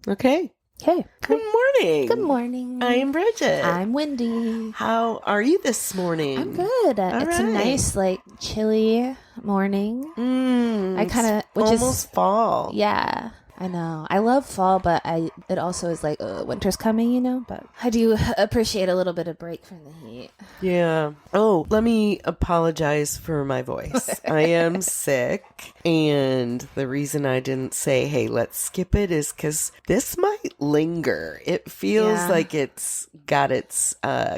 Okay. Okay. Good morning. Good morning. I am Bridget. I'm Wendy. How are you this morning? I'm good. It's a nice, chilly morning. I kind of, almost fall. Yeah, I know. I love fall, but it also is winter's coming, but I do appreciate a little bit of break from the heat. Yeah. Oh, let me apologize for my voice. I am sick, and the reason I didn't say, hey, let's skip it is because this might linger. It feels like it's got its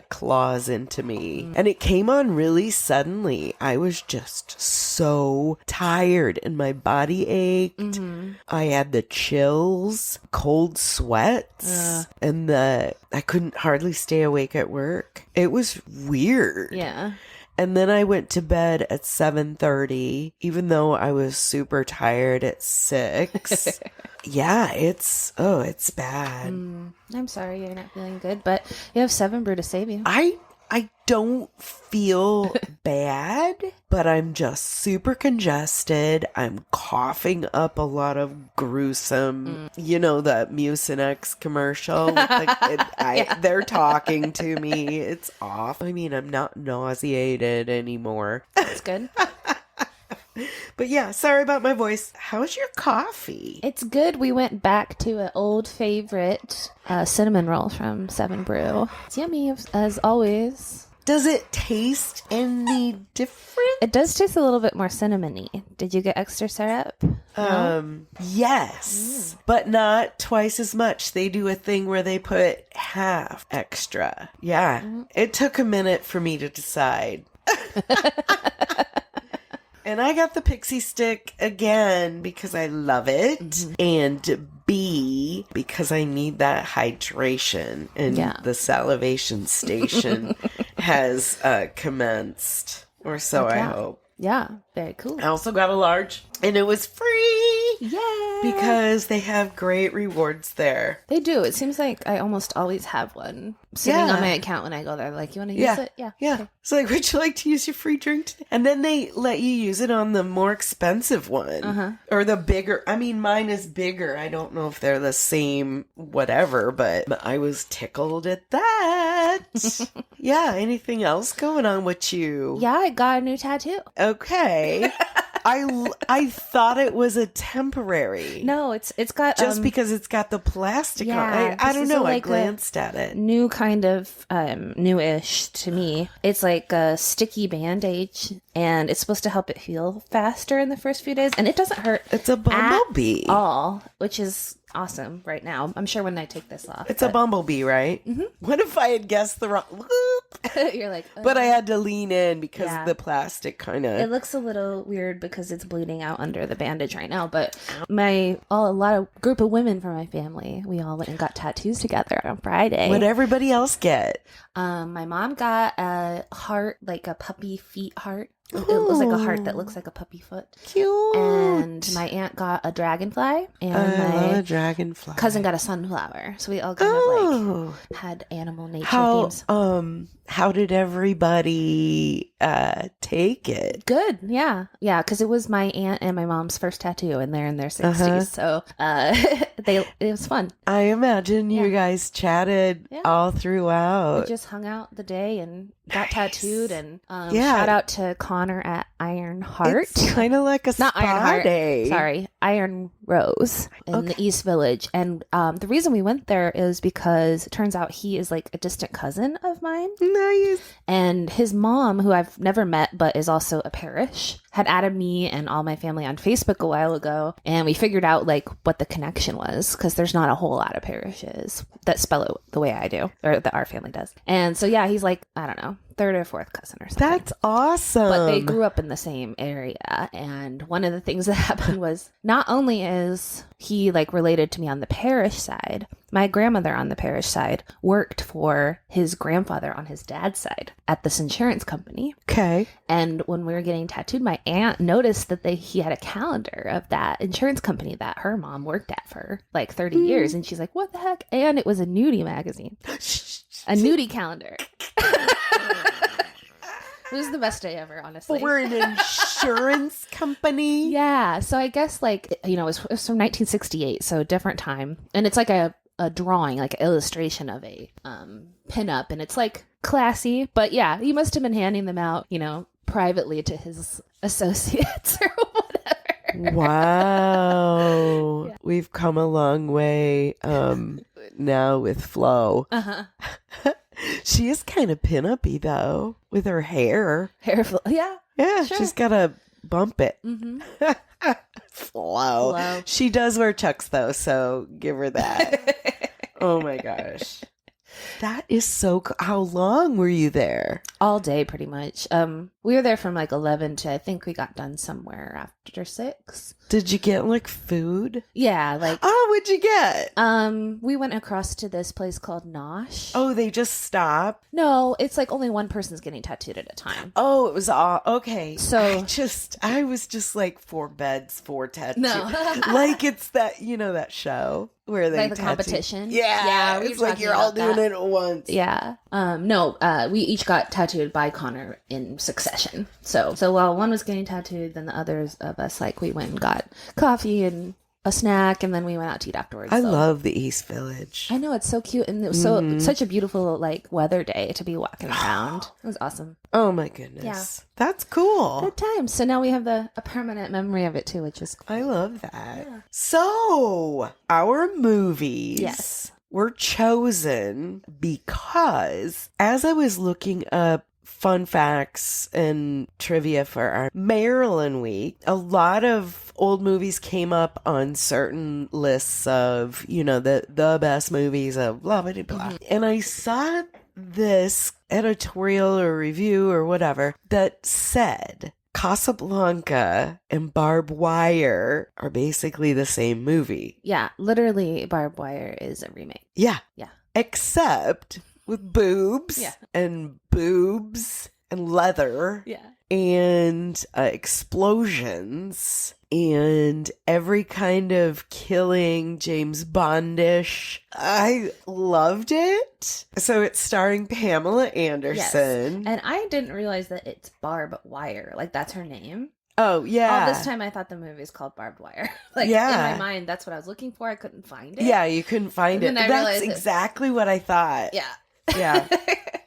claws into me, and it came on really suddenly. I was just so tired, and my body ached. Mm-hmm. I had the chills, cold sweats, and I couldn't hardly stay awake at work. It was weird. Yeah. And then I went to bed at 7:30, even though I was super tired at 6. Yeah, it's bad. I'm sorry you're not feeling good, but you have 7 Brew to save you. I don't feel bad, but I'm just super congested. I'm coughing up a lot of gruesome, the Mucinex commercial. They're talking to me. It's off. I mean, I'm not nauseated anymore. That's good. But yeah, sorry about my voice. How's your coffee? It's good. We went back to an old favorite cinnamon roll from 7 Brew. It's yummy as always. Does it taste any different? It does taste a little bit more cinnamony. Did you get extra syrup? No? Yes, but not twice as much. They do a thing where they put half extra. Yeah, It took a minute for me to decide. And I got the pixie stick again because I love it. And B, because I need that hydration. And the salivation station has commenced. Or so I hope. Yeah, very cool. I also got a large. And it was free. Yay! Because they have great rewards there. They do. It seems like I almost always have one sitting on my account when I go there. Like, you want to use it? Yeah. Okay. It's like, would you like to use your free drink today? And then they let you use it on the more expensive one. Or the bigger. I mean, mine is bigger. I don't know if they're the same whatever, but I was tickled at that. Yeah. Anything else going on with you? Yeah, I got a new tattoo. Okay. I thought it was a temporary. No, it's got just because it's got the plastic on. I don't know. I glanced at it. New kind of newish to me. It's like a sticky bandage, and it's supposed to help it heal faster in the first few days, and it doesn't hurt. It's a bumblebee, at all, which is awesome right now. I'm sure when I take this off. It's a bumblebee, right? Mm-hmm. What if I had guessed the wrong? You're like, but I had to lean in because the plastic kind of. It looks a little weird because it's bleeding out under the bandage right now. But a group of women from my family, we all went and got tattoos together on Friday. What'd everybody else get? My mom got a heart, like a puppy feet heart. It was like a heart that looks like a puppy foot. Cute. And my aunt got a dragonfly. And my dragonfly. cousin got a sunflower. So we all kind of had animal nature themes. How did everybody take it? Good, yeah. Yeah, because it was my aunt and my mom's first tattoo, and they're in their 60s. So it was fun. I imagine you guys chatted all throughout. We just hung out the day and got tattooed. And shout out to Connor at Iron Heart. It's kind of like a Not spa Iron Heart. day. Sorry, Iron Rose in the East Village. And the reason we went there is because it turns out he is like a distant cousin of mine. Nice. And his mom, who I've never met but is also a parish, had added me and all my family on Facebook a while ago, and we figured out like what the connection was, because there's not a whole lot of parishes that spell it the way I do, or that our family does. And so yeah, he's like, I don't know, 3rd or 4th cousin or something. That's awesome. But they grew up in the same area, and one of the things that happened was, not only is he like related to me on the parish side, my grandmother on the parish side worked for his grandfather on his dad's side at this insurance company. Okay. And when we were getting tattooed, my aunt noticed that he had a calendar of that insurance company that her mom worked at for like 30 years. And she's like, what the heck? And it was a nudie magazine. A nudie calendar. It was the best day ever, honestly. For an insurance insurance company. Yeah. So I guess like, you know, it was from 1968. So different time. And it's like a drawing, like an illustration of a pinup. And it's like classy. But yeah, he must have been handing them out, you know, privately to his associates or whatever. Wow. Yeah. We've come a long way now with Flo. Uh-huh. She is kind of pin-uppy though, with her hair. Yeah. Yeah, Sure. she's got to bump it. Mm-hmm. Flo. Flo. She does wear Chucks though, so give her that. Oh my gosh. That is so cool. How long were you there? All day, pretty much. We were there from like 11 to I think we got done somewhere after 6. Did you get like food? Yeah, like Oh, what'd you get? we went across to this place called Nosh. Oh, they just stopped? No, it's like only one person's getting tattooed at a time. Oh, it was all okay. So- I was just like 4 beds, 4 tattoos. No. Like it's that, you know, that show where they Like the tattoo- competition? Yeah, Yeah, we it's were like talking you're all about doing that. it at once. Yeah. No, we each got tattooed by Connor in succession. So while one was getting tattooed, then the others of us, like, we went and got coffee and a snack, and then we went out to eat afterwards. I So- love the East Village. I know, it's so cute, and it was such a beautiful, like, weather day to be walking around. It was awesome. Oh my goodness. Yeah. That's cool. Good times. So now we have a permanent memory of it too, which is cool. I love that. Yeah. So, our movies Yes. were chosen because as I was looking up fun facts and trivia for our Maryland week, a lot of old movies came up on certain lists of, you know, the best movies of blah, blah, blah. And I saw this editorial or review or whatever that said Casablanca and Barbed Wire are basically the same movie. Yeah, literally, Barbed Wire is a remake. Yeah. Yeah. Except with boobs Yeah. and boobs and leather Yeah. and explosions and every kind of killing James Bondish. I loved it. So it's starring Pamela Anderson. And I didn't realize that it's Barbed Wire. Like, that's her name. Oh, yeah. All this time I thought the movie is called Barbed Wire. Like, Yeah. in my mind, that's what I was looking for. I couldn't find it. Yeah, you couldn't find it. And then I That's realized it- exactly what I thought. Yeah. Yeah.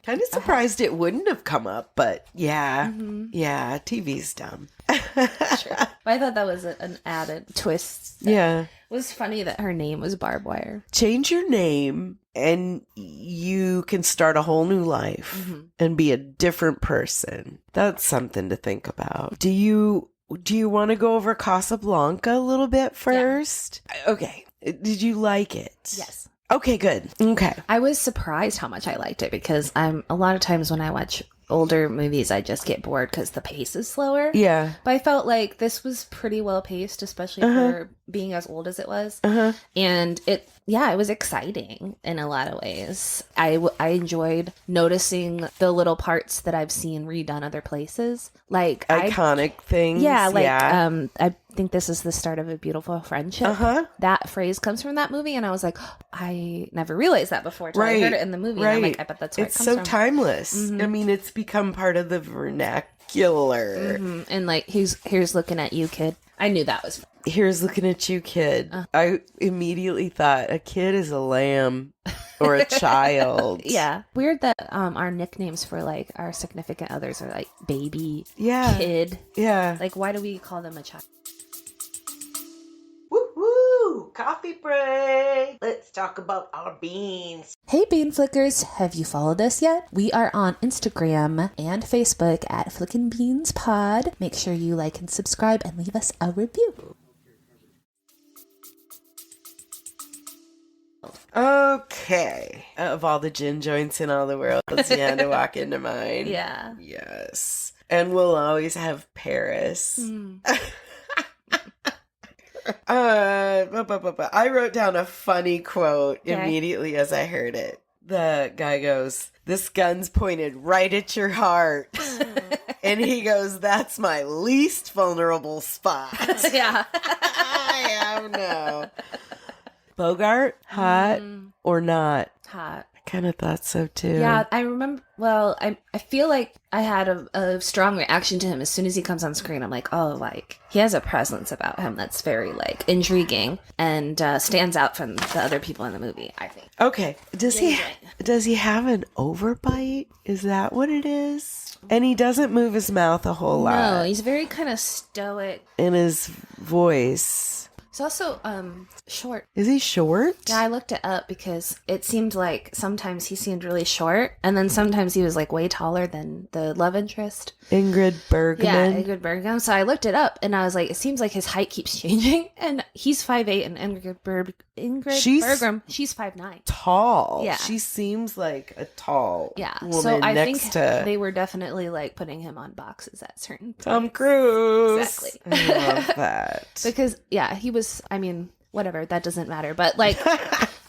Kind of surprised it wouldn't have come up, but yeah. Mhm. Yeah, TV's dumb. Sure. But I thought that was an added twist. Yeah. It was funny that her name was Barbed Wire. Change your name and you can start a whole new life and be a different person. That's something to think about. Do you want to go over Casablanca a little bit first? Okay. Did you like it? Yes. Okay, good. Okay. I was surprised how much I liked it because a lot of times when I watch older movies, I just get bored because the pace is slower. Yeah. But I felt like this was pretty well paced, especially for being as old as it was. And it was exciting in a lot of ways. I enjoyed noticing the little parts that I've seen redone other places. Like Iconic things. I think this is the start of a beautiful friendship. That phrase comes from that movie, and I was like, I never realized that before till I heard it in the movie. And I'm like, I bet that's where it's it comes so from. timeless. I mean, it's become part of the vernacular. And like, here's looking at you, kid. I knew that was. Here's looking at you, kid. I immediately thought a kid is a lamb or a child. Yeah. Weird that our nicknames for like our significant others are like baby, Yeah. kid. Yeah. Like, why do we call them a child? Woo! Coffee break. Let's talk about our beans. Hey Bean Flickers, have you followed us yet? We are on Instagram and Facebook at Flickin' Beans Pod. Make sure you like and subscribe and leave us a review. Okay. Of all the gin joints in all the world, it's yeah to walk into mine. Yeah. Yes. And we'll always have Paris. I wrote down a funny quote immediately as I heard it. The guy goes, "This gun's pointed right at your heart." And he goes, "That's my least vulnerable spot." Yeah. I don't know. Bogart, hot or not? Hot. I kind of thought so too. Yeah, I remember. Well, I feel like I had a strong reaction to him as soon as he comes on screen. I'm like, oh, like he has a presence about him that's very like intriguing and stands out from the other people in the movie, I think. Okay. Does he have an overbite? Is that what it is? And he doesn't move his mouth a whole lot. No, he's very kind of stoic. In his voice. He's also short. Is he short? Yeah, I looked it up because it seemed like sometimes he seemed really short, and then sometimes he was like way taller than the love interest. Ingrid Bergman. Yeah, Ingrid Bergman. So I looked it up, and I was like, it seems like his height keeps changing, and he's 5'8", and Ingrid Bergman, she's 5'9". Tall. Yeah. She seems like a tall woman so I next think to they were definitely like putting him on boxes at certain points. Tom Cruise. Exactly. I love that. Because, yeah, he was, I mean, whatever, that doesn't matter. But, like,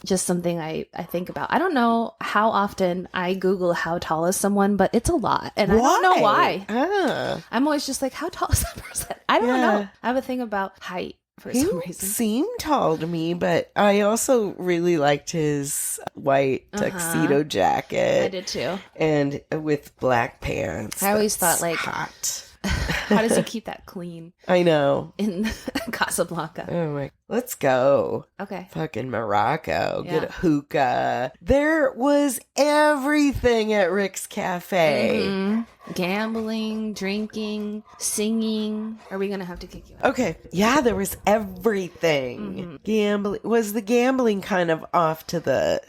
just something I think about. I don't know how often I Google how tall is someone, but it's a lot. And I don't know why. I'm always just like, how tall is that person? I don't know. I have a thing about height for some reason. He seemed tall to me, but I also really liked his white tuxedo jacket. I did too. And with black pants. I always thought, like, hot. How does he keep that clean? I know. In Casablanca. Oh my. Let's go. Okay. Fucking Morocco. Yeah. Get a hookah. There was everything at Rick's Cafe. Mm-hmm. Gambling, drinking, singing. Are we going to have to kick you out? Okay. Yeah, there was everything. Mm-hmm. Gambling. Was the gambling kind of off to the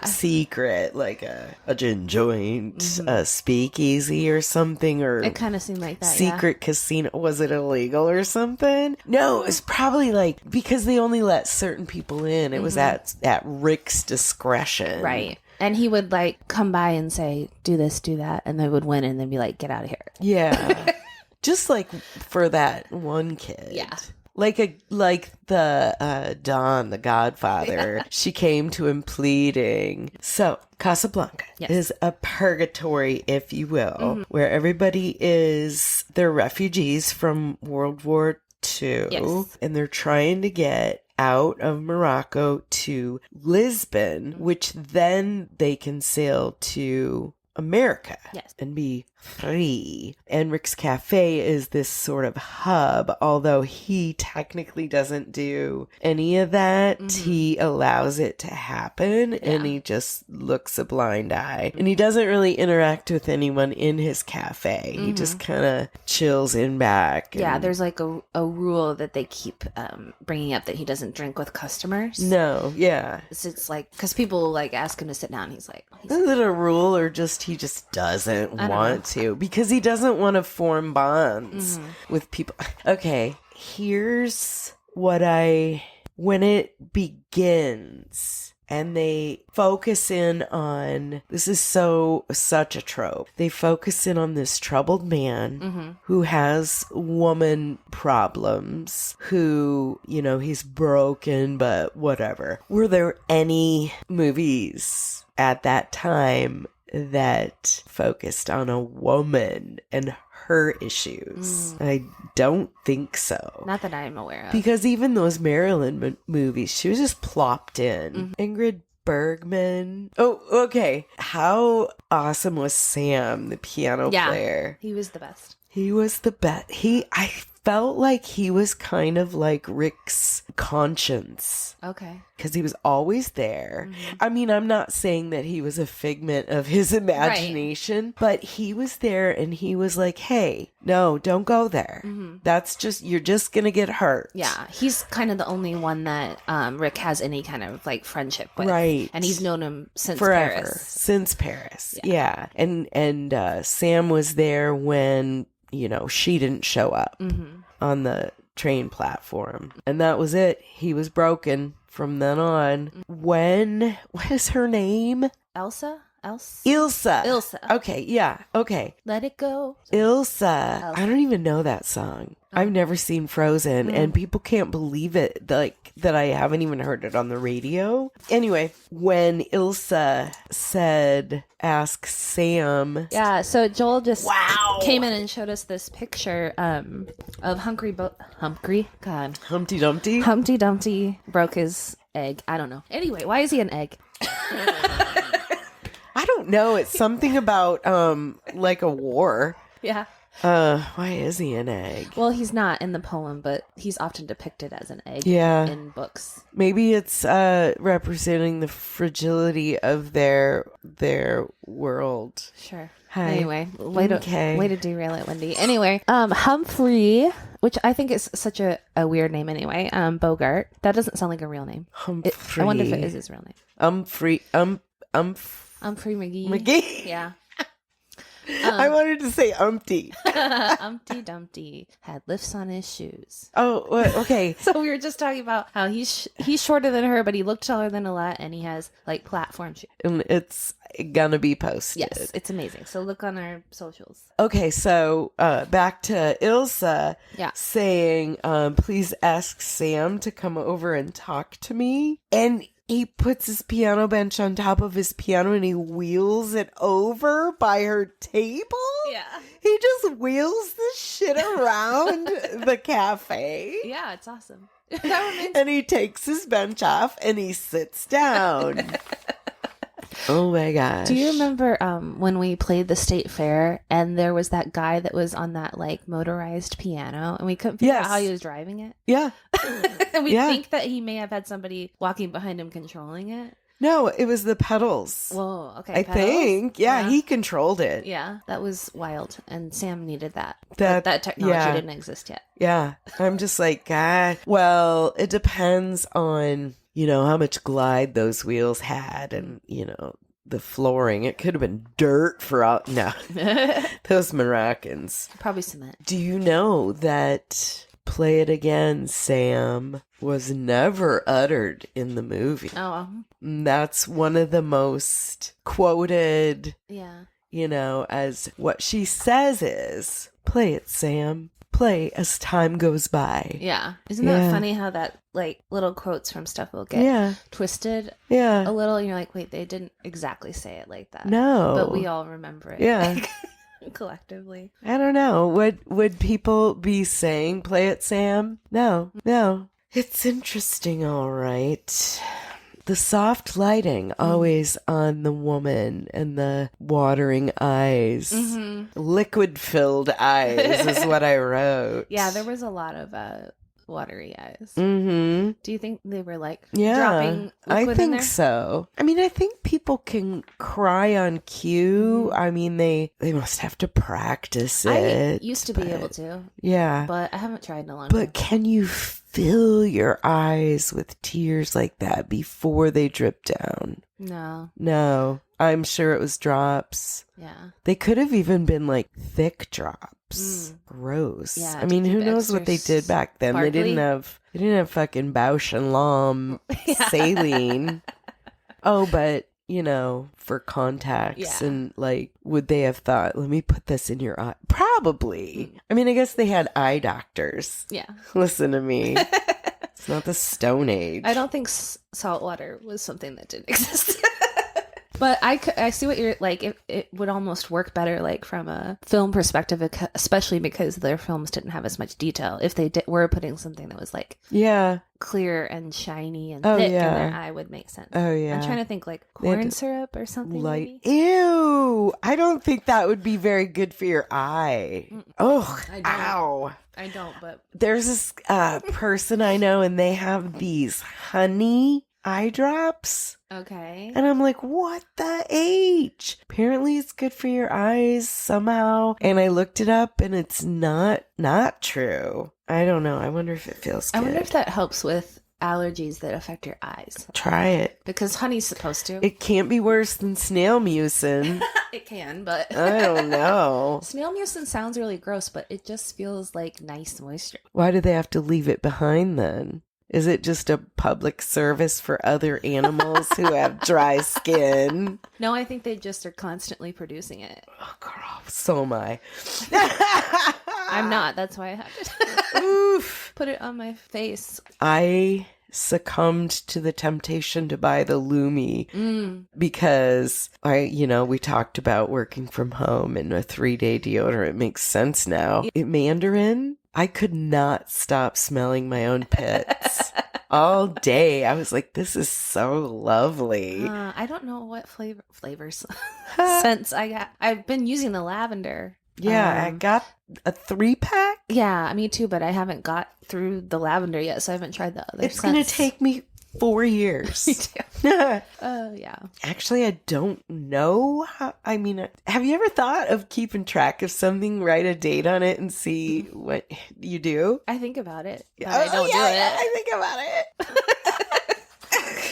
secret, like a gin joint, a speakeasy or something, or it kind of seemed like that. Secret casino. Was it illegal or something? No, it was probably like because they only let certain people in. It was at Rick's discretion. Right. And he would like come by and say, do this, do that. And they would win and then be like, get out of here. Yeah. Just like for that one kid. Yeah. Like the Don, the Godfather, she came to him pleading. So Casablanca is a purgatory, if you will, where everybody they're refugees from World War II, and they're trying to get out of Morocco to Lisbon, which then they can sail to America and be free. And Rick's Cafe is this sort of hub, although he technically doesn't do any of that. He allows it to happen and he just looks a blind eye. And he doesn't really interact with anyone in his cafe. He just kind of chills in back. Yeah, there's like a rule that they keep bringing up that he doesn't drink with customers. No, yeah. It's like, because people like ask him to sit down. He's like, is it a rule or just he just doesn't want to? Because he doesn't want to form bonds with people. Okay, here's what when it begins and they focus in on, this is such a trope. They focus in on this troubled man who has woman problems, who, he's broken, but whatever. Were there any movies at that time that focused on a woman and her issues? I don't think so. Not that I'm aware of. Because even those Marilyn movies, she was just plopped in. Ingrid Bergman. Oh, okay. How awesome was Sam, the piano player? He was the best. He was the best. I felt like he was kind of like Rick's conscience. Okay. Because he was always there. I mean, I'm not saying that he was a figment of his imagination, but he was there and he was like, hey, no, don't go there. That's you're just going to get hurt. Yeah. He's kind of the only one that Rick has any kind of like friendship with. Right. And he's known him since forever. Paris. Since Paris. Yeah. And Sam was there when, she didn't show up on the train platform. And that was it. He was broken from then on. What is her name? Ilsa. Okay, yeah, okay. Let it go. Ilsa. I don't even know that song. I've never seen Frozen, and people can't believe it, like, that I haven't even heard it on the radio. Anyway, when Ilsa ask Sam. Yeah, so Joel just came in and showed us this picture of Humpty Dumpty. Humpty Dumpty broke his egg. I don't know. Anyway, why is he an egg? I don't know. It's something about like a war. Yeah. Why is he an egg? Well, he's not in the poem, but he's often depicted as an egg in books. Maybe it's representing the fragility of their world. Sure. Hi. Anyway, way to derail it, Wendy. Anyway, Humphrey, which I think is such a weird name anyway. Bogart. That doesn't sound like a real name. Humphrey. I wonder if it is his real name. Humphrey McGee. McGee. Yeah. I wanted to say Humpty. Humpty Dumpty had lifts on his shoes. Oh, okay. So we were just talking about how he's shorter than her, but he looked taller than a lot, and he has like platform shoes. And it's gonna be posted. Yes, it's amazing. So look on our socials. Okay, so back to Ilsa saying, please ask Sam to come over and talk to me. And he puts his piano bench on top of his piano and he wheels it over by her table. Yeah. He just wheels this shit around the cafe. Yeah, it's awesome. And he takes his bench off and he sits down. Oh my gosh. Do you remember when we played the state fair and there was that guy that was on that like motorized piano and we couldn't figure out how he was driving it? Yeah. And we think that he may have had somebody walking behind him controlling it. No, it was the pedals. Whoa, okay. I think. Yeah, he controlled it. Yeah, that was wild. And Sam needed that. That technology didn't exist yet. Yeah. I'm just like, God. Well, it depends on, how much glide those wheels had and, the flooring. It could have been dirt for all. No. Those Moroccans. Probably cement. Do you know that Play It Again, Sam was never uttered in the movie? Oh. That's one of the most quoted, yeah. As what she says is, play it, Sam. Play as time goes by. Yeah. Isn't that funny how that, like, little quotes from stuff will get twisted a little? And you're like, wait, they didn't exactly say it like that. No. But we all remember it. Yeah. Collectively. I don't know. Would people be saying, play it, Sam? No. It's interesting, all right. The soft lighting always on the woman and the watering eyes. Mm-hmm. Liquid-filled eyes is what I wrote. Yeah, there was a lot of watery eyes. Mm-hmm. Do you think they were like dropping liquid I think in there? so. I mean, I think people can cry on cue. I mean, they must have to practice it. I used to be able to. Yeah. But I haven't tried in a long time. But can you fill your eyes with tears like that before they drip down? No. I'm sure it was drops. Yeah. They could have even been like thick drops. Gross. Yeah, I mean, who knows what they did back then? Sparkly. They didn't have fucking Bausch and Lomb saline. Oh, but for contacts and like, would they have thought, let me put this in your eye? Probably. I mean, I guess they had eye doctors. Yeah. Listen to me. It's not the Stone Age. I don't think salt water was something that didn't exist. But I see what you're like. It would almost work better, like from a film perspective, especially because their films didn't have as much detail. If they were putting something that was like clear and shiny and thick in their eye, would make sense. Oh yeah. I'm trying to think like corn syrup or something. Maybe? Ew! I don't think that would be very good for your eye. Oh, ow! I don't. But there's this person I know, and they have these honey eye drops. Okay. And I'm like, what the H? Apparently it's good for your eyes somehow. And I looked it up and it's not true. I don't know. I wonder if it feels good. I wonder if that helps with allergies that affect your eyes. Try it. Because honey's supposed to. It can't be worse than snail mucin. It can, but I don't know. Snail mucin sounds really gross, but it just feels like nice moisture. Why do they have to leave it behind then? Is it just a public service for other animals who have dry skin? No, I think they just are constantly producing it. Oh, girl, so am I. I'm not. That's why I have to Oof. Put it on my face. I succumbed to the temptation to buy the Lumi because we talked about working from home and a 3-day deodorant makes sense now. Mandarin, I could not stop smelling my own pits all day. I was like, this is so lovely. I don't know what flavors scents I got. I've been using the lavender. Yeah, I got a 3-pack. Yeah, me too, but I haven't got through the lavender yet, so I haven't tried the other It's going to scents. take me 4 years. Me too. Yeah. Actually, I don't know how. I mean, have you ever thought of keeping track of something, write a date on it, and see what you do? I think about it, but I don't do it. I think about it.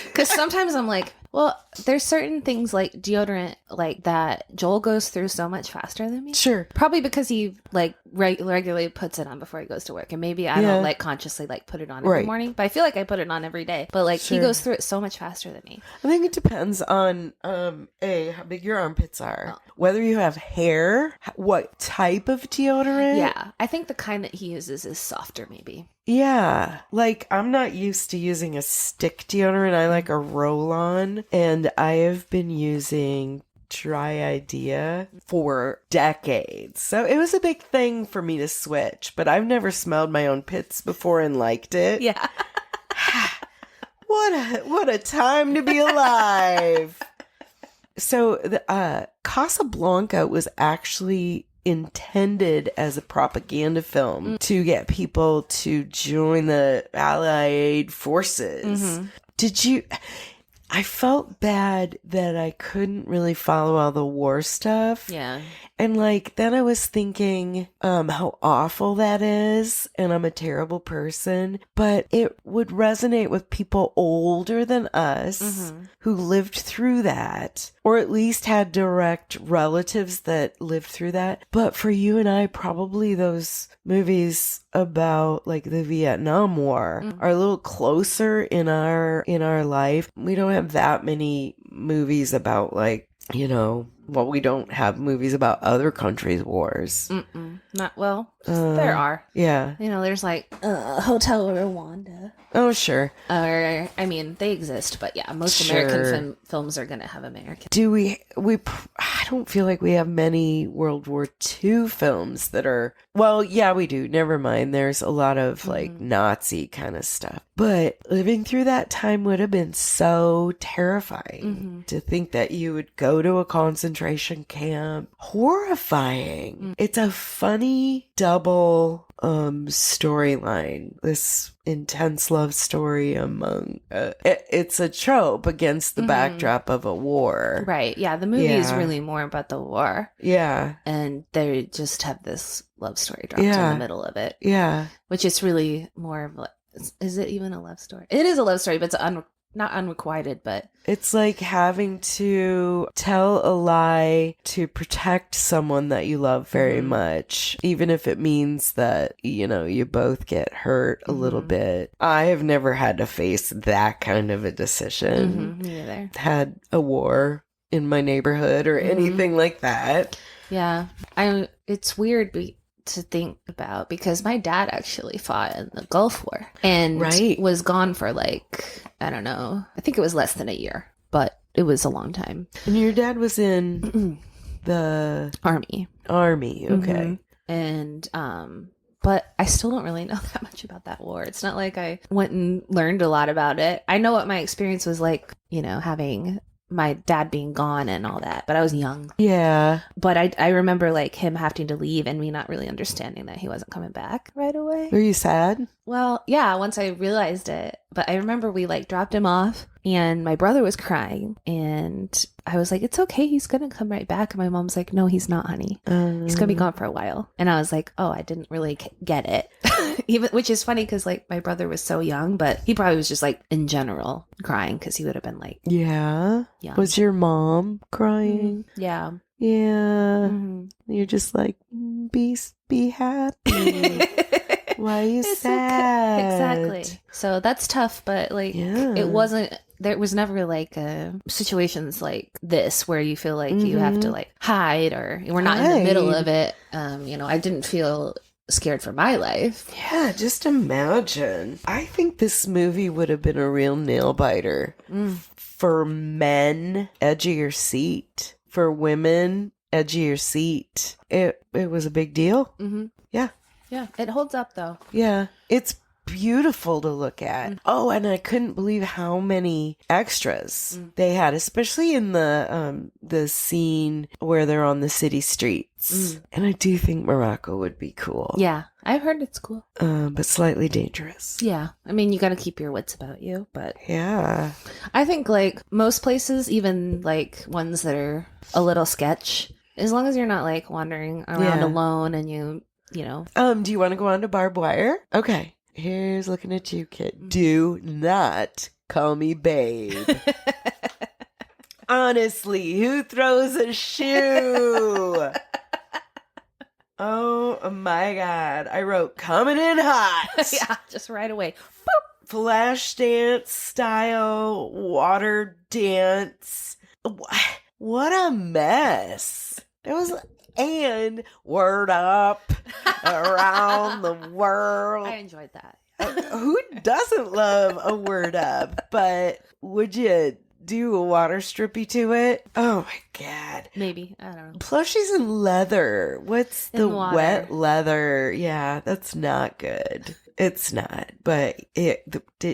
Because sometimes I'm like, well, there's certain things like deodorant, like that Joel goes through so much faster than me. Sure. Probably because he like regularly puts it on before he goes to work, and maybe I don't like consciously like put it on every morning. But I feel like I put it on every day. But like he goes through it so much faster than me. I think it depends on how big your armpits are, whether you have hair, what type of deodorant. Yeah, I think the kind that he uses is softer, maybe. Yeah, like I'm not used to using a stick deodorant. I like a roll-on, and I have been using Dry Idea for decades. So it was a big thing for me to switch, but I've never smelled my own pits before and liked it. Yeah. What a time to be alive. So the Casablanca was actually intended as a propaganda film to get people to join the Allied forces. I felt bad that I couldn't really follow all the war stuff. Yeah. And like, then I was thinking, how awful that is. And I'm a terrible person, but it would resonate with people older than us who lived through that, or at least had direct relatives that lived through that. But for you and I, probably those movies about like the Vietnam War are a little closer in our life. We don't have that many movies about like, you know, well, we don't have movies about other countries' wars. Not well. There are. Yeah. You know, there's like Hotel Rwanda. Oh, sure. Or I mean, they exist, but yeah, most American films are gonna have American. Do we? I don't feel like we have many World War II films that are. Well, yeah, we do. Never mind. There's a lot of like Nazi kind of stuff. But living through that time would have been so terrifying to think that you would go to a concentration camp. Horrifying. It's a funny double storyline. This intense love story among it's a trope against the backdrop of a war. Right. Yeah. The movie is really more about the war. Yeah. And they just have this love story dropped in the middle of it. Yeah. Which is really more of like, is it even a love story? It is a love story, but it's not unrequited, but it's like having to tell a lie to protect someone that you love very much, even if it means that, you know, you both get hurt a little bit. I have never had to face that kind of a decision. Me neither. Had a war in my neighborhood or anything like that. Yeah. It's weird to think about because my dad actually fought in the Gulf War and was gone for like, I don't know, I think it was less than a year, but it was a long time. And your dad was in the Army. Okay. And but I still don't really know that much about that war. It's not like I went and learned a lot about it. I know what my experience was like, you know, having my dad being gone and all that, but I was young. Yeah. But I remember like him having to leave and me not really understanding that he wasn't coming back right away. Were you sad? Well, yeah, once I realized it. But I remember we like dropped him off and my brother was crying and I was like, it's okay, he's gonna come right back. And my mom's like, no, he's not, honey. He's gonna be gone for a while. And I was like, oh, I didn't really get it. Even, which is funny because like my brother was so young, but he probably was just like in general crying because he would have been like, young. Was your mom crying? Yeah. You're just like, be happy. Why are you sad? Okay. Exactly. So that's tough, but like it wasn't. There was never like situations like this where you feel like you have to like hide or we're not in the middle of it. You know, I didn't feel scared for my life. Yeah, just imagine. I think this movie would have been a real nail biter. For men, edge of your seat. For women, edge of your seat. It was a big deal. Yeah. Yeah, it holds up though. Yeah, it's beautiful to look at. Oh, and I couldn't believe how many extras they had, especially in the scene where they're on the city streets. And I do think Morocco would be cool. Yeah, I've heard it's cool. But slightly dangerous. Yeah, I mean, you got to keep your wits about you, but Yeah. I think like most places, even like ones that are a little sketch, as long as you're not like wandering around alone and you know. Do you want to go on to barbed wire? Okay. Here's looking at you, kid. Do not call me babe. Honestly, who throws a shoe? Oh my God. I wrote coming in hot. Yeah, just right away. Flash dance style, water dance. What a mess. It was, and word up around the world. I enjoyed that. Who doesn't love a word up? But would you do a water strippy to it? Oh my God. Maybe. I don't know. Plus she's in leather. What's the water. wet leather? Yeah, that's not good. It's not. But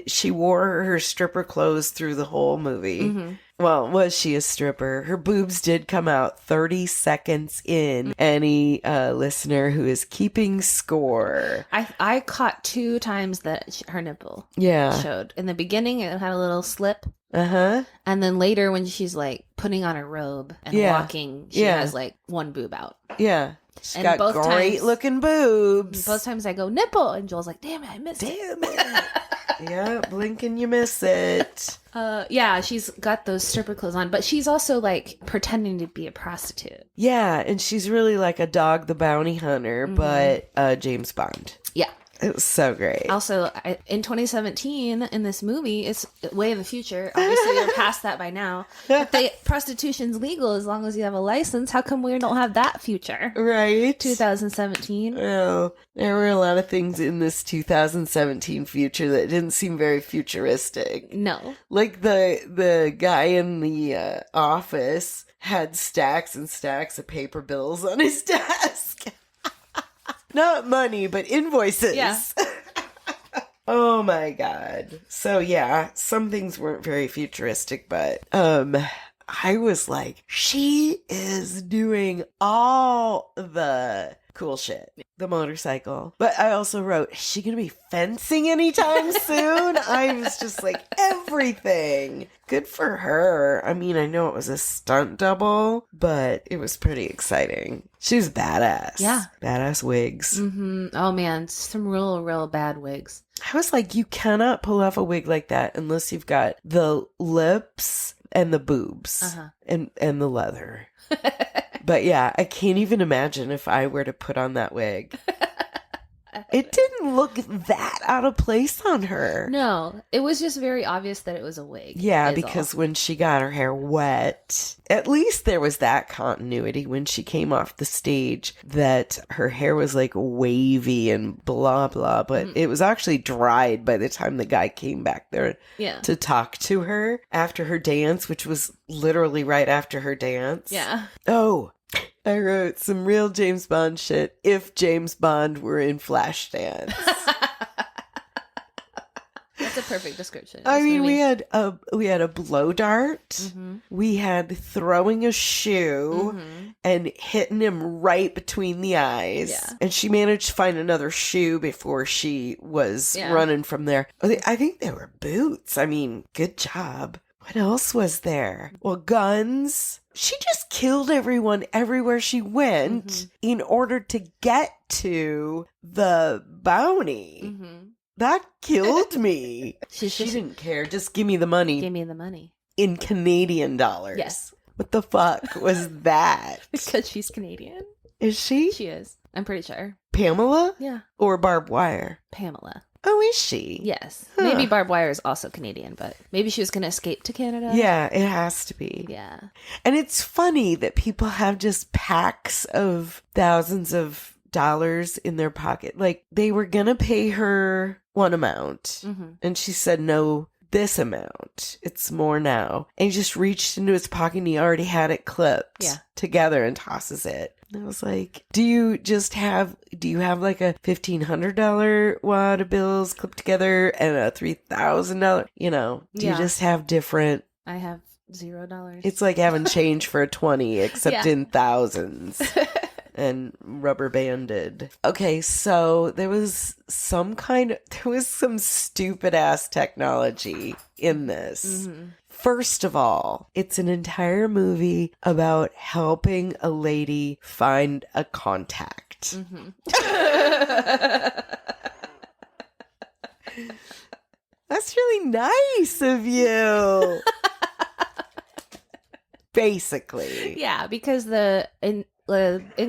she wore her stripper clothes through the whole movie. Well, was she a stripper? Her boobs did come out 30 seconds in. Any listener who is keeping score. I caught 2 times that her nipple Yeah. showed. In the beginning, it had a little slip. Uh-huh. And then later when she's like putting on her robe and walking, she has like one boob out. Yeah. She's And got both great times- looking boobs. Both times I go, nipple. And Joel's like, damn it, I missed it. Damn it. Yeah, blink and you miss it. Yeah, she's got those stripper clothes on, but she's also like pretending to be a prostitute. Yeah, and she's really like a Dog the Bounty Hunter, but James Bond. Yeah. It was so great. Also, in 2017, in this movie, it's way in the future. Obviously, you're past that by now. But prostitution's legal as long as you have a license. How come we don't have that future? Right? 2017. Well, there were a lot of things in this 2017 future that didn't seem very futuristic. No. Like the guy in the office had stacks and stacks of paper bills on his desk. Not money, but invoices. Yeah. Oh my God. So yeah, some things weren't very futuristic, but I was like, she is doing all the cool shit. The motorcycle. But I also wrote, is she gonna be fencing anytime soon? I was just like, everything. Good for her. I mean, I know it was a stunt double, but it was pretty exciting. She was badass. Yeah. Badass wigs. Oh man, some real bad wigs. I was like, you cannot pull off a wig like that unless you've got the lips and the boobs and the leather. But yeah, I can't even imagine if I were to put on that wig. It didn't look that out of place on her. No, it was just very obvious that it was a wig. Yeah, because when she got her hair wet, at least there was that continuity when she came off the stage that her hair was like wavy and blah, blah, but it was actually dried by the time the guy came back there to talk to her after her dance, which was literally right after her dance. Yeah. Oh, I wrote some real James Bond shit if James Bond were in Flashdance. That's a perfect description. I mean, we had a blow dart. We had throwing a shoe and hitting him right between the eyes. Yeah. And she managed to find another shoe before she was running from there. I think they were boots. I mean, good job. What else was there? Well, guns. She just killed everyone everywhere she went in order to get to the bounty. That killed me. She didn't care. Just give me the money. Give me the money. In Canadian dollars. Yes. What the fuck was that? Because she's Canadian. Is she? She is. I'm pretty sure. Pamela? Yeah. Or barbed wire? Pamela. Oh, is she? Yes. Huh. Maybe barbed wire is also Canadian, but maybe she was going to escape to Canada. Yeah, it has to be. Yeah. And it's funny that people have just packs of thousands of dollars in their pocket. Like, they were going to pay her one amount, and she said, no, this amount. It's more now. And he just reached into his pocket and he already had it clipped together and tosses it. And I was like, do you have like a $1,500 wad of bills clipped together and a $3,000? Do you just have different? I have $0. It's like having change for a 20, except in thousands. And rubber banded. Okay, so there was some stupid ass technology in this. Mm-hmm. First of all, it's an entire movie about helping a lady find a contact. Mm-hmm. That's really nice of you. Basically. Yeah, because in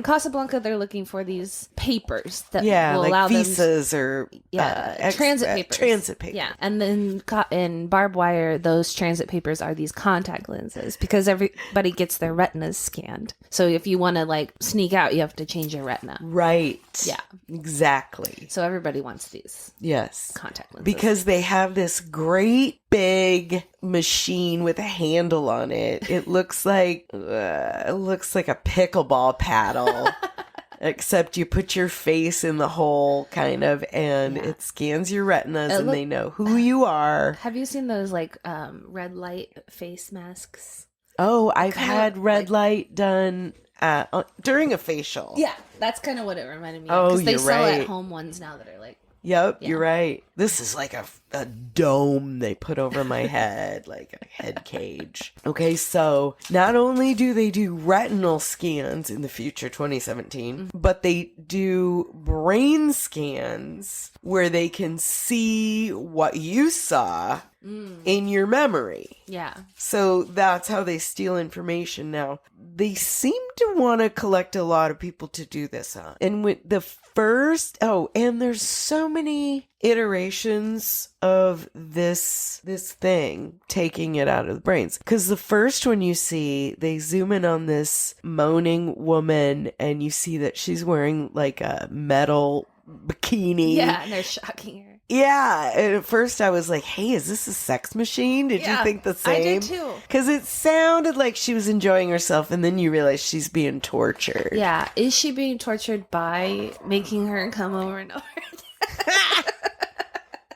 Casablanca, they're looking for these papers that will allow visas or transit papers. Transit papers. Yeah, and then in Barbed Wire, those transit papers are these contact lenses because everybody gets their retinas scanned. So if you want to sneak out, you have to change your retina. Right. Yeah. Exactly. So everybody wants these. Yes. Contact lenses because they have this great big machine with a handle on it. It looks like a pickleball paddle, except you put your face in the hole, kind of, and it scans your retinas, and they know who you are. Have you seen those red light face masks? Oh, I've had red light done during a facial. Yeah, that's kind of what it reminded me of. Because they sell at home ones now that are Yep, you're right. This is like a dome they put over my head, like a head cage. Okay, so not only do they do retinal scans in the future, 2017, but they do brain scans where they can see what you saw in your memory. Yeah. So that's how they steal information now. They seem to want to collect a lot of people to do this on. And with the first, and there's so many iterations of this thing taking it out of the brains. Because the first one you see, they zoom in on this moaning woman and you see that she's wearing like a metal bikini. Yeah, and they're shocking her. Yeah, and at first I was like, hey, is this a sex machine? Did you think the same? I did too. Because it sounded like she was enjoying herself, and then you realize she's being tortured. Yeah, is she being tortured by making her come over and over?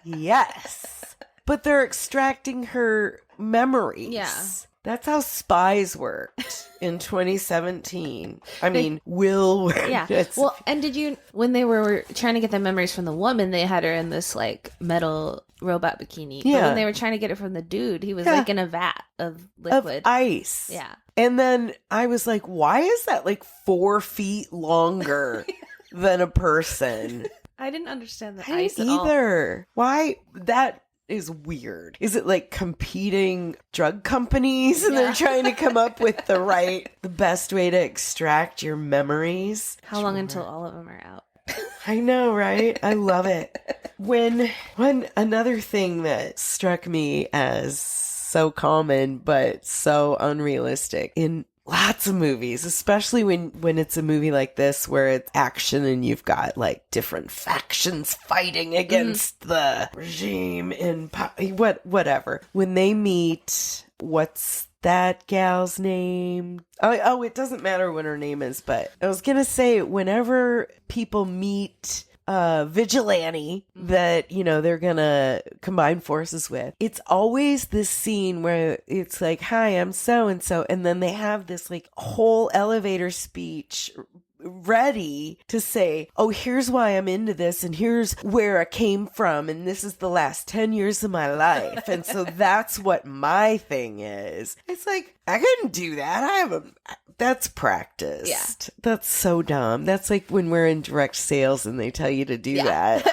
Yes. But they're extracting her memories. Yeah. That's how spies worked in 2017. I mean, Will. Yeah. Well, and did you, when they were trying to get the memories from the woman, they had her in this metal robot bikini. Yeah. But when they were trying to get it from the dude, he was in a vat of liquid. Of ice. Yeah. And then I was like, why is that 4 feet longer than a person? I didn't understand the I ice didn't at all. either. Why? That is weird. Is it competing drug companies and they're trying to come up with the best way to extract your memories? How long until all of them are out? I know, right? I love it. When another thing that struck me as so common but so unrealistic in lots of movies, especially when it's a movie like this where it's action and you've got different factions fighting against the regime in whatever. When they meet, what's that gal's name? Oh, it doesn't matter what her name is, but I was gonna say whenever people meet vigilante that they're gonna combine forces with, it's always this scene where it's like, hi, I'm so and so, and then they have this whole elevator speech ready to say, oh, here's why I'm into this, and here's where I came from, and this is the last 10 years of my life, and so that's what my thing is. It's like, I couldn't do that. That's practiced. Yeah. That's so dumb. That's like when we're in direct sales and they tell you to do that.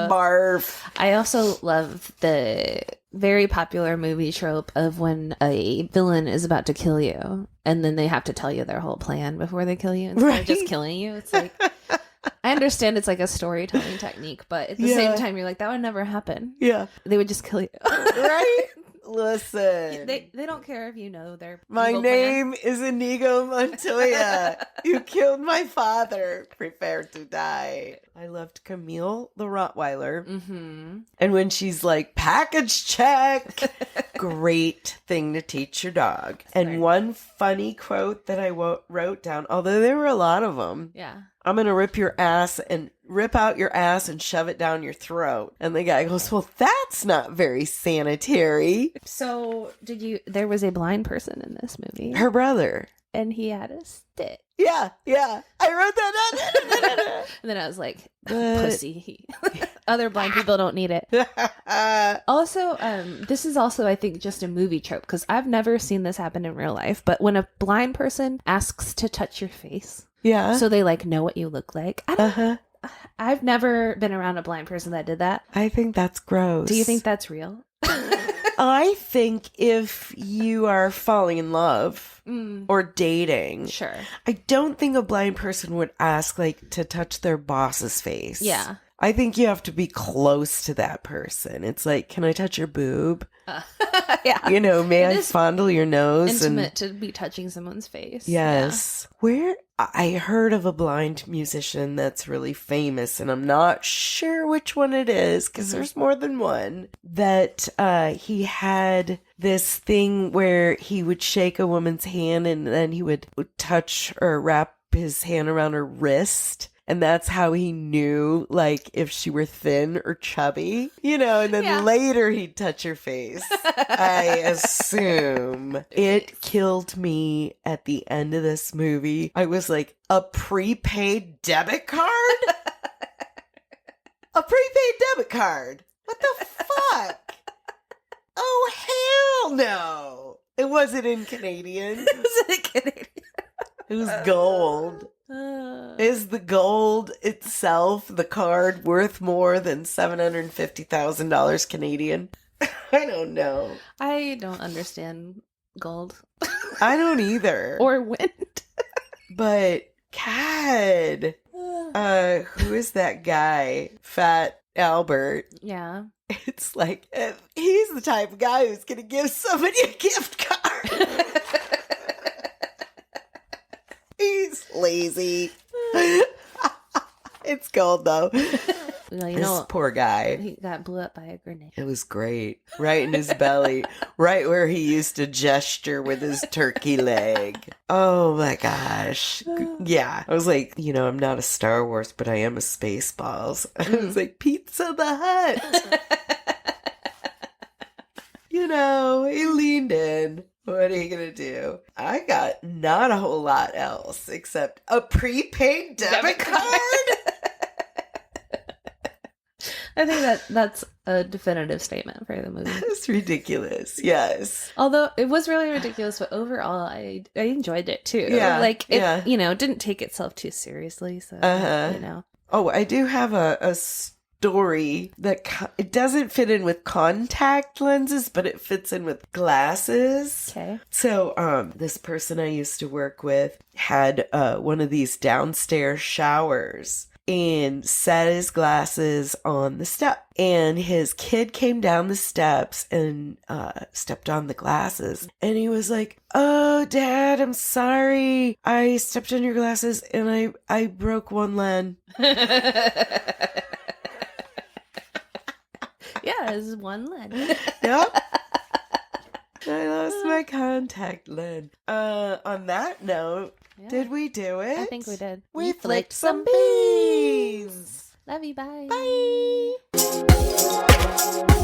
Barf. I also love the very popular movie trope of when a villain is about to kill you and then they have to tell you their whole plan before they kill you instead of just killing you. It's like, I understand it's a storytelling technique, but at the same time, you're like, that would never happen. Yeah. They would just kill you. Right? Listen. They don't care if you know their My name is Inigo Montoya. You killed my father. Prepare to die. I loved Camille the Rottweiler. Mm-hmm. And when she's like, package check. great thing to teach your dog. And Right. one funny quote that I wrote down, although there were a lot of them. Yeah. I'm going to rip out your ass and shove it down your throat. And the guy goes, well, that's not very sanitary. So there was a blind person in this movie. Her brother. And he had a stick. Yeah. I wrote that down. And then I was like, But- pussy. Other blind people don't need it. Also, this is also, I think, just a movie trope, because I've never seen this happen in real life. But when a blind person asks to touch your face, Yeah. so they like know what you look like. I've never been around a blind person that did that. I think that's gross. Do you think that's real? I think if you are falling in love or dating, Sure. I don't think a blind person would ask like to touch their boss's face. Yeah. I think you have to be close to that person. It's like, can I touch your boob? Yeah. You know, may It I is fondle your nose? Intimate to be touching someone's face. Yes. Where I heard of a blind musician that's really famous, and I'm not sure which one it is because there's more than one, that he had this thing where he would shake a woman's hand and then he would touch or wrap his hand around her wrist. And that's how he knew, like, if she were thin or chubby, you know, and then later he'd touch her face. I assume. It killed me at the end of this movie. I was like, a prepaid debit card? A prepaid debit card? What the fuck? Oh, hell no. It wasn't in Canadian. Is it Canadian? It was gold. Is the gold itself, the card, worth more than $750,000 Canadian? I don't know. I don't understand gold. I don't either. Or wind. But, God, who is that guy? Fat Albert. Yeah. It's like, he's the type of guy who's going to give somebody a gift card. He's lazy. It's gold though. Well, you This know, poor guy. he got blew up by a grenade. It was great. Right in his belly. Right where he used to gesture with his turkey leg. Oh my gosh. Yeah. I was like, you know, I'm not a Star Wars, but I am a Spaceballs. I was like, Pizza the Hut. You know, he leaned in. What are you going to do? I got not a whole lot else except a prepaid debit card. I think that's a definitive statement for the movie. It's ridiculous. Yes. Although it was really ridiculous, but overall, I enjoyed it too. Yeah, like it, yeah. you know, didn't take itself too seriously. So you know, Oh, I do have a story that it doesn't fit in with contact lenses, but it fits in with glasses. okay. So, this person I used to work with had one of these downstairs showers and set his glasses on the step. And his kid came down the steps and stepped on the glasses. And he was like, "Oh, Dad, I'm sorry. I stepped on your glasses and I broke one lens." Yeah, it's one lens. Yep. I lost my contact lens. On that note, Yeah. did we do it? I think we did. We You flicked some beans. Love you. Bye. Bye.